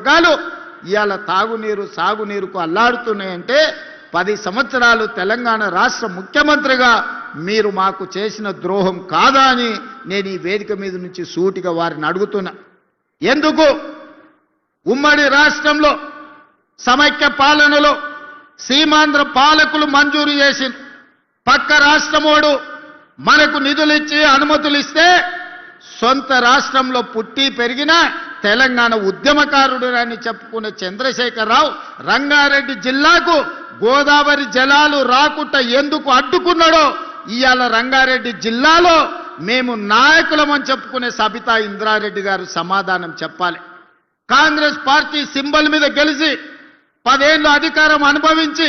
వర్గాలు ఇవాళ తాగునీరు సాగునీరుకు అల్లాడుతున్నాయంటే 10 సంవత్సరాలు తెలంగాణ రాష్ట్ర ముఖ్యమంత్రిగా మీరు మాకు చేసిన ద్రోహం కాదా అని నేను ఈ వేదిక మీద నుంచి సూటిగా వారిని అడుగుతున్నా. ఎందుకు ఉమ్మడి రాష్ట్రంలో సమైక్య పాలనలో సీమాంధ్ర పాలకులు మంజూరు చేసిన పక్క రాష్ట్రమోడు మనకు నిధులు ఇచ్చి అనుమతులు ఇస్తే సొంత రాష్ట్రంలో పుట్టి పెరిగిన తెలంగాణ ఉద్యమకారుడు అని చెప్పుకునే చంద్రశేఖరరావు రంగారెడ్డి జిల్లాకు గోదావరి జలాలు రాకుండా ఎందుకు అడ్డుకున్నాడో ఇవాళ రంగారెడ్డి జిల్లాలో మేము నాయకులమని చెప్పుకునే సబితా ఇంద్రారెడ్డి గారు సమాధానం చెప్పాలి. కాంగ్రెస్ పార్టీ సింబల్ మీద గెలిచి 10 ఏళ్ళు అధికారం అనుభవించి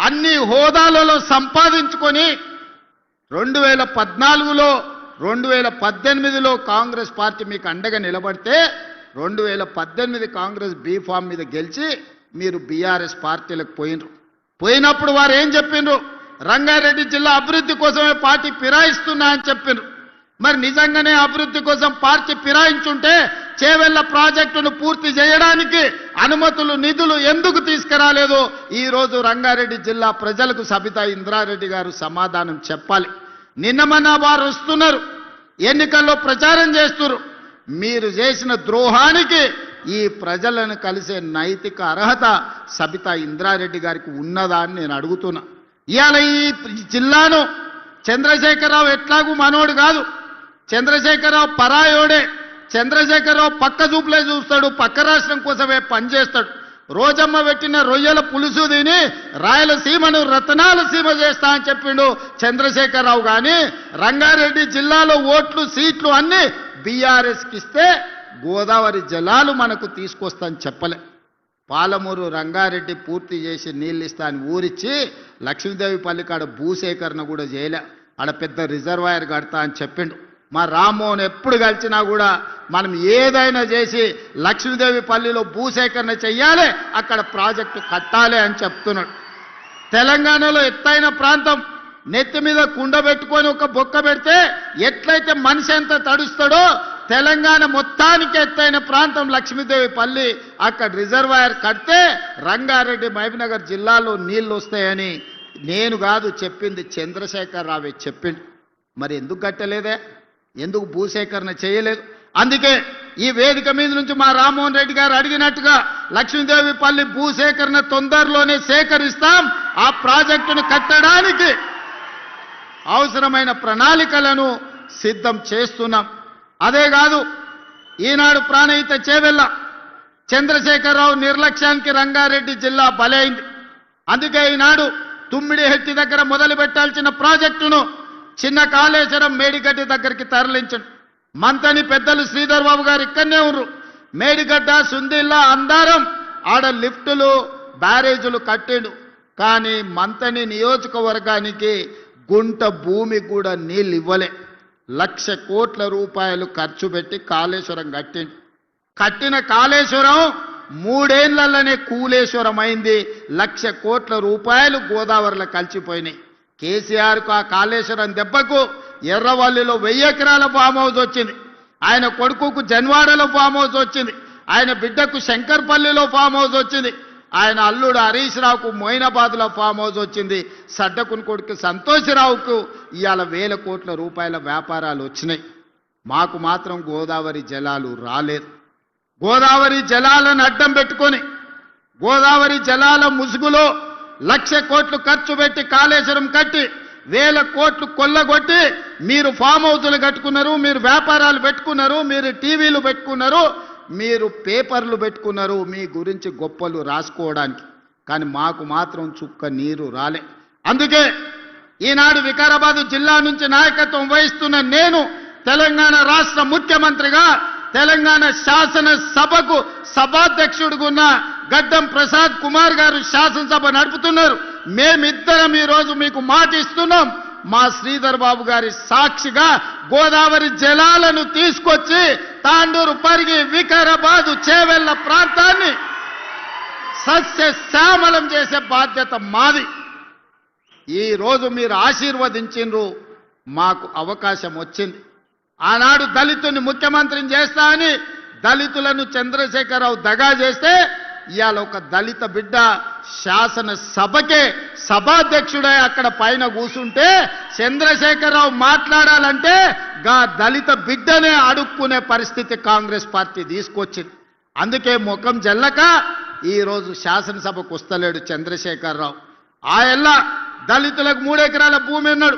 అన్ని హోదాలలో సంపాదించుకొని 2014లో 2018లో కాంగ్రెస్ పార్టీ మీకు అండగా నిలబడితే 2018 కాంగ్రెస్ బీఫామ్ మీద గెలిచి మీరు బీఆర్ఎస్ పార్టీలకు పోయినప్పుడు వారు ఏం చెప్పిండ్రు? రంగారెడ్డి జిల్లా అభివృద్ధి కోసమే పార్టీ ఫిరాయిస్తున్నా అని చెప్పిండ్రు. మరి నిజంగానే అభివృద్ధి కోసం పార్టీ ఫిరాయించుంటే చేవెళ్ల ప్రాజెక్టును పూర్తి చేయడానికి అనుమతులు నిధులు ఎందుకు తీసుకురాలేదు? ఈ రోజు రంగారెడ్డి జిల్లా ప్రజలకు సబితా ఇంద్రారెడ్డి గారు సమాధానం చెప్పాలి. నిన్నమన్నా వారు వస్తున్నారు, ఎన్నికల్లో ప్రచారం చేస్తున్నారు. మీరు చేసిన ద్రోహానికి ఈ ప్రజలను కలిసే నైతిక అర్హత సబితా ఇంద్రారెడ్డి గారికి ఉన్నదా అని నేను అడుగుతున్నా. ఇవాళ ఈ జిల్లాను చంద్రశేఖరరావు ఎట్లాగూ మనోడు కాదు, చంద్రశేఖరరావు పరాయోడే. చంద్రశేఖరరావు పక్క చూపులే చూస్తాడు, పక్క రాష్ట్రం కోసమే పనిచేస్తాడు. రోజమ్మ పెట్టిన రొయ్యల పులుసు తిని రాయలసీమను రతనాల సీమ చేస్తా అని చెప్పిండు చంద్రశేఖరరావు. కానీ రంగారెడ్డి జిల్లాలో ఓట్లు సీట్లు అన్ని బీఆర్ఎస్కి ఇస్తే గోదావరి జలాలు మనకు తీసుకొస్తాని చెప్పలే. పాలమూరు రంగారెడ్డి పూర్తి చేసి నీళ్ళు ఇస్తా అని ఊరిచ్చి లక్ష్మీదేవి పల్లికాడ భూసేకరణ కూడా చేయలే. ఆడ పెద్ద రిజర్వాయర్ కడతా అని చెప్పిండు. మా రామ్మోహన్ ఎప్పుడు కలిసినా కూడా మనం ఏదైనా చేసి లక్ష్మీదేవి పల్లిలో భూసేకరణ చెయ్యాలి, అక్కడ ప్రాజెక్టు కట్టాలి అని చెప్తున్నాడు. తెలంగాణలో ఎత్తైన ప్రాంతం నెత్తి మీద కుండ పెట్టుకొని ఒక బొక్క పెడితే ఎట్లయితే మనిషి ఎంత తడుస్తాడో తెలంగాణ మొత్తానికి ఎత్తైన ప్రాంతం లక్ష్మీదేవి పల్లి, అక్కడ రిజర్వాయర్ కడితే రంగారెడ్డి మహబూబ్నగర్ జిల్లాలో నీళ్లు వస్తాయని నేను కాదు చెప్పింది, చంద్రశేఖరరావే చెప్పిండు. మరి ఎందుకు కట్టలేదే? ఎందుకు భూసేకరణ చేయలేదు? అందుకే ఈ వేదిక మీద నుంచి మా రామ్మోహన్ రెడ్డి గారు అడిగినట్టుగా లక్ష్మీదేవి పల్లి భూసేకరణ తొందరలోనే సేకరిస్తాం. ఆ ప్రాజెక్టును కట్టడానికి అవసరమైన ప్రణాళికలను సిద్ధం చేస్తున్నాం. అదే కాదు, ఈనాడు ప్రాణహిత చేవెళ్ళ చంద్రశేఖరరావు నిర్లక్ష్యానికి రంగారెడ్డి జిల్లా బలైంది. అందుకే ఈనాడు తుమ్మిడిహెట్టి దగ్గర మొదలు పెట్టాల్సిన ప్రాజెక్టును చిన్న కాళేశ్వరం మేడిగడ్డ దగ్గరికి తరలించండి. మంతని పెద్దలు శ్రీధర్ బాబు గారు ఇక్కడనే ఉన్నారు. మేడిగడ్డ సుందిల్లా అందారం ఆడ లిఫ్టులు బ్యారేజీలు కట్టిండు. కానీ మంతని నియోజకవర్గానికి గుంట భూమి కూడా నీళ్ళు ఇవ్వలే. 1,00,000 కోట్ల రూపాయలు ఖర్చు పెట్టి కాళేశ్వరం కట్టిండు. కట్టిన కాళేశ్వరం 3 ఏళ్లలోనే కూలేశ్వరం అయింది. 1,00,000 కోట్ల రూపాయలు గోదావరిలో కలిసిపోయినాయి. కేసీఆర్కు ఆ కాళేశ్వరం దెబ్బకు ఎర్రవల్లిలో 1000 ఎకరాల ఫామ్ హౌస్ వచ్చింది. ఆయన కొడుకుకు జన్వాడలో ఫామ్ హౌస్ వచ్చింది. ఆయన బిడ్డకు శంకర్పల్లిలో ఫామ్ హౌస్ వచ్చింది. ఆయన అల్లుడు హరీష్ రావుకు మొయినాబాద్లో ఫామ్ హౌస్ వచ్చింది. సడ్డకుని కొడుకు సంతోషరావుకు ఇవాళ 1,000 కోట్ల రూపాయల వ్యాపారాలు వచ్చినాయి. మాకు మాత్రం గోదావరి జలాలు రాలేదు. గోదావరి జలాలను అడ్డం పెట్టుకొని గోదావరి జలాల ముసుగులో 1,00,000 కోట్లు ఖర్చు పెట్టి కాళేశ్వరం కట్టి 1,000 కోట్లు కొల్లగొట్టి మీరు ఫామ్ హౌస్లు కట్టుకున్నారు, మీరు వ్యాపారాలు పెట్టుకున్నారు, మీరు టీవీలు పెట్టుకున్నారు, మీరు పేపర్లు పెట్టుకున్నారు మీ గురించి గొప్పలు రాసుకోవడానికి. కానీ మాకు మాత్రం చుక్క నీరు రాలే. అందుకే ఈనాడు వికారాబాద్ జిల్లా నుంచి నాయకత్వం వహిస్తున్న నేను తెలంగాణ రాష్ట్ర ముఖ్యమంత్రిగా తెలంగాణ శాసన సభకు సభాధ్యక్షుడిగా ఉన్న గడ్డం ప్రసాద్ కుమార్ గారు శాసనసభ నడుపుతున్నారు. మేమిద్దరం ఈరోజు మీకు మాట ఇస్తున్నాం. మా శ్రీధర్ బాబు గారి సాక్షిగా గోదావరి జలాలను తీసుకొచ్చి తాండూరు, పరిగి, వికారాబాద్, చేవెళ్ల ప్రాంతాన్ని సస్యశ్యామలం చేసే బాధ్యత మాది. ఈ రోజు మీరు ఆశీర్వదించిండ్రు, మాకు అవకాశం వచ్చింది. ఆనాడు దళితుని ముఖ్యమంత్రిని చేస్తా అని దళితులను చంద్రశేఖరరావు దగా చేస్తే ఇవాళ ఒక దళిత బిడ్డ శాసన సభకే సభాధ్యక్షుడై అక్కడ పైన కూర్చుంటే చంద్రశేఖరరావు మాట్లాడాలంటే గా దళిత బిడ్డనే అడుక్కునే పరిస్థితి కాంగ్రెస్ పార్టీ తీసుకొచ్చింది. అందుకే ముఖం జల్లక ఈరోజు శాసనసభకు వస్తలేడు చంద్రశేఖరరావు. ఆయల్ల దళితులకు 3 ఎకరాల భూమి అన్నాడు,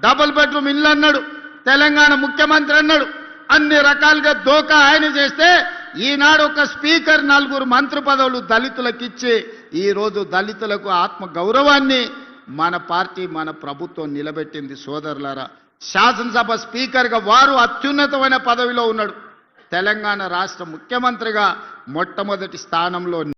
డబుల్ బెడ్రూమ్ ఇల్లు అన్నాడు, తెలంగాణ ముఖ్యమంత్రి అన్నాడు. అన్ని రకాలుగా దోకా ఆయన చేస్తే ఈనాడు ఒక స్పీకర్ 4 మంత్రి పదవులు దళితులకు ఇచ్చి ఈరోజు దళితులకు ఆత్మ గౌరవాన్ని మన పార్టీ మన ప్రభుత్వం నిలబెట్టింది. సోదరులారా, శాసనసభ స్పీకర్గా వారు అత్యున్నతమైన పదవిలో ఉన్నాడు. తెలంగాణ రాష్ట్ర ముఖ్యమంత్రిగా మొట్టమొదటి స్థానంలో